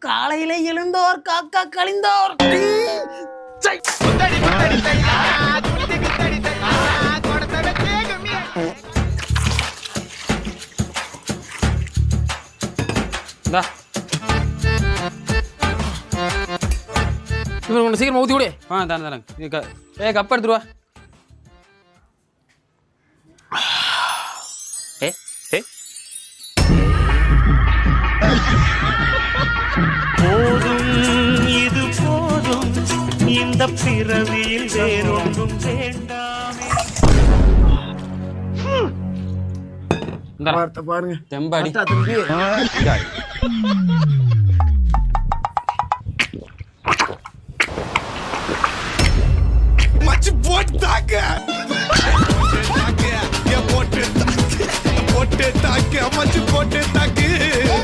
காலையில எழுந்தோர் காக்கா கழிந்தோர். இவன் சீக்கிரம் ஊற்றி விடு. தரேன். கப் எடுத்துருவா. போதும் இது போதும் இந்த பிறவியில் வேறொன்றும் வேண்டாமே. பாருங்க தெம்பாடி. மச்சி போட்டாங்க போட்டு தாக்க மச்சி போட்டு தாக்க